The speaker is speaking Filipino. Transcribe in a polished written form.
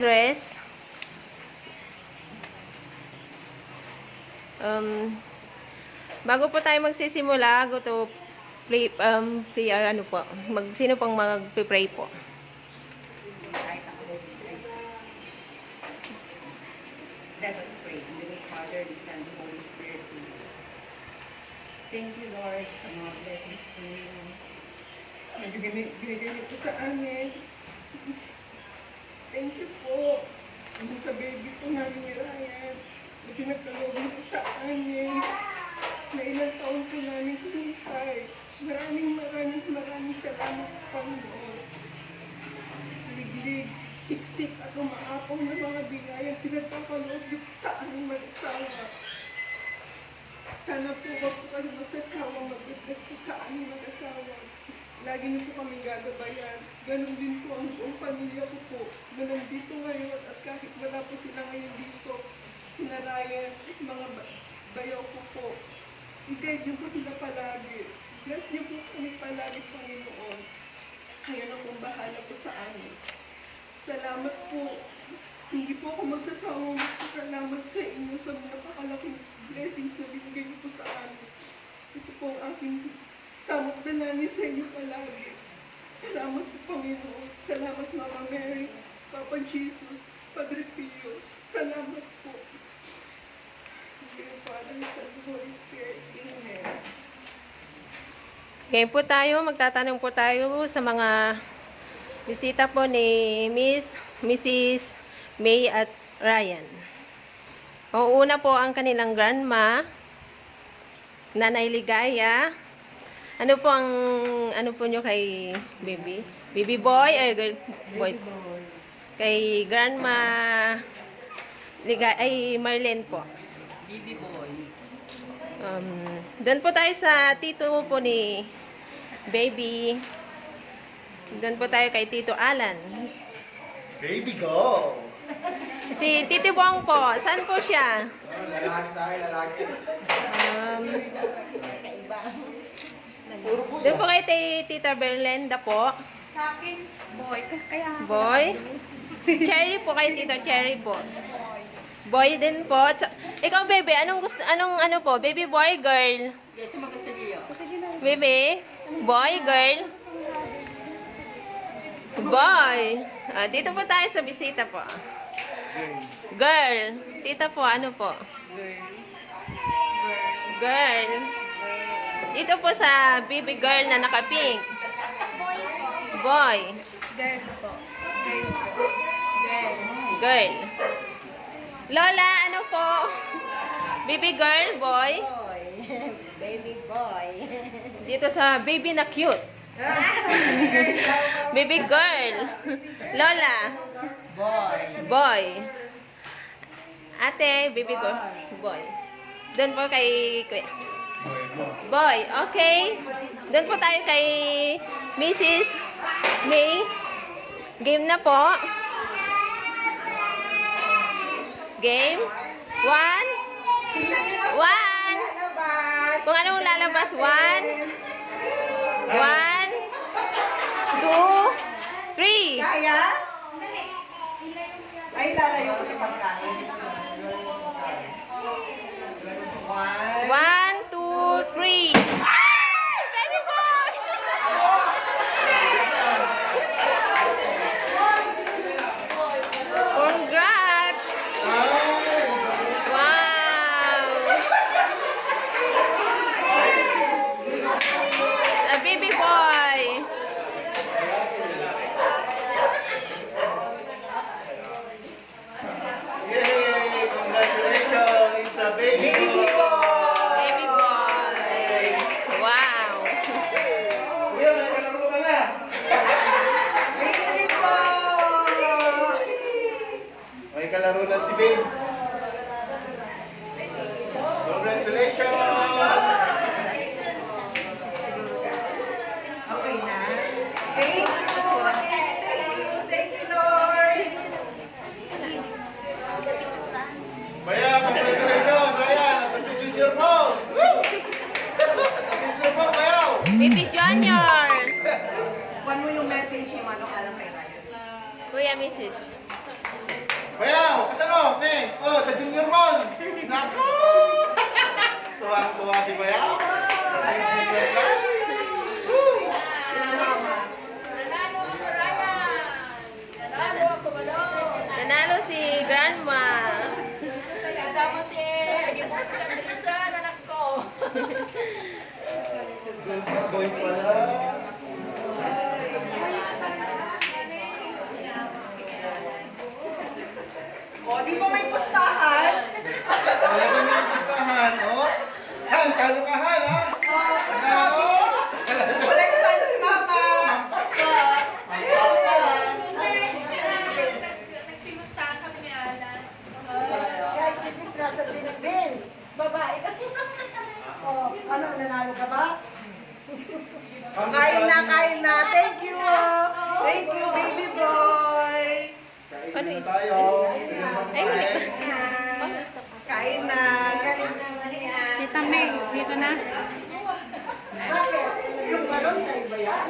Dress. Bago po tayo magsisimula, go to prayer, ano po, sino pong mag-pray po? Let us pray. In the name of the Father, the Son, and the Holy Spirit. Thank you, Lord, sa mga blessings po na binigay niyo po sa amin. Thank you po. Sa baby po namin ni Ryan, na pinagkaloob niyo po sa amin, na ilang taon po namin pinintay. Maraming salamat, Panginoon. Liglig, siksik at umaapaw ng mga bigayan pinagkakaloob niyo po sa aming mag-asawa. Sana po wag po kayo magsasawa, mag-bless po sa aming mag-asawa. Lagi niyo po kaming gagabayan. Ganon din po ang buong pamilya ko po na nandito ngayon at kahit wala po sila ngayon dito, sinalayan at mga bayaw ko po. I-guide niyo po sila palagi. Bless niyo po kami palagi, Panginoon. Kaya na pong bahala po sa amin. Salamat po. Hindi po ako magsasawang salamat sa inyo sa mga napakalaking blessings na binigay niyo po sa amin. Ito po ang aking samot na namin sa inyo palagi. Salamat po, Panginoon. Salamat, Mama Mary, Papa Jesus, Padre Pio. Salamat po. Dear Father, Son, and Holy Spirit. Amen. Ngayon po tayo, magtatanong po tayo sa mga bisita po ni Mrs. May at Ryan. Una po ang kanilang grandma, Nanay Ligaya. Ano po nyo kay baby? Baby boy or girl boy? Kay grandma Ligaya, ay Marlene po. Baby boy. Doon po tayo sa tito po ni baby. Doon po tayo kay Tito Alan. Baby, go! Si Titi Bong po, saan po siya? Lalaki tayo, lalaki. Doon po kay Tita Berlenda po. Sa akin, boy. Kaya Boy. Cherry po kay Tito Cherry po. Boy din po. Ikaw, baby, anong ano po? Baby, boy, girl? yes, maganda niyo. Baby? Boy, girl? Boy. Dito po tayo sa bisita po. Girl. Tita po, ano po? Girl. Dito po sa baby girl na naka-pink. Boy. Girl po. Girl. Lola, ano po? Baby girl, boy? Boy. Baby boy. Dito sa baby na cute. Baby girl. Lola. Boy. Boy. Ate, baby girl. Boy. Doon po kay Boy. Okay. Doon po tayo kay Mrs. May. Game na po. Game. 1. Kung anong lalabas, 1. 1, 2, 3. Kaya? Ay, lalayo ko sa pagkain. 1, 2, 3. Baby boy! Congrats! Wow! A baby boy! Yay! Congratulations! It's a baby boy! Baby boy! Wow! Kuya, may kalaro ka na! Baby boy! May kalaro na si Babes. Congratulations! Okay na. Thank you. Thank you, Lord. Maya, congratulations! Maya, natati junior mo! Woo! Junior mo, Maya! Baby Junior! Kuhan mo yung message yung ano alam kay Ryan. Kuya, message. point pala. O, di ba may pustahan? Wala na may pustahan, oh. Han, talo ka, Han, ha? Sabi, kolektan si Mama. Guys, si Vince nasa Ginny Vince. Babae kasi. Oh, ano, nanalo ka ba? Kain na. Thank you. Thank you, baby boy. Ano Kain is- na tayo. Ay, mali. Kain na. Tita May, dito na. Bakit? Yung balon sa iba yan?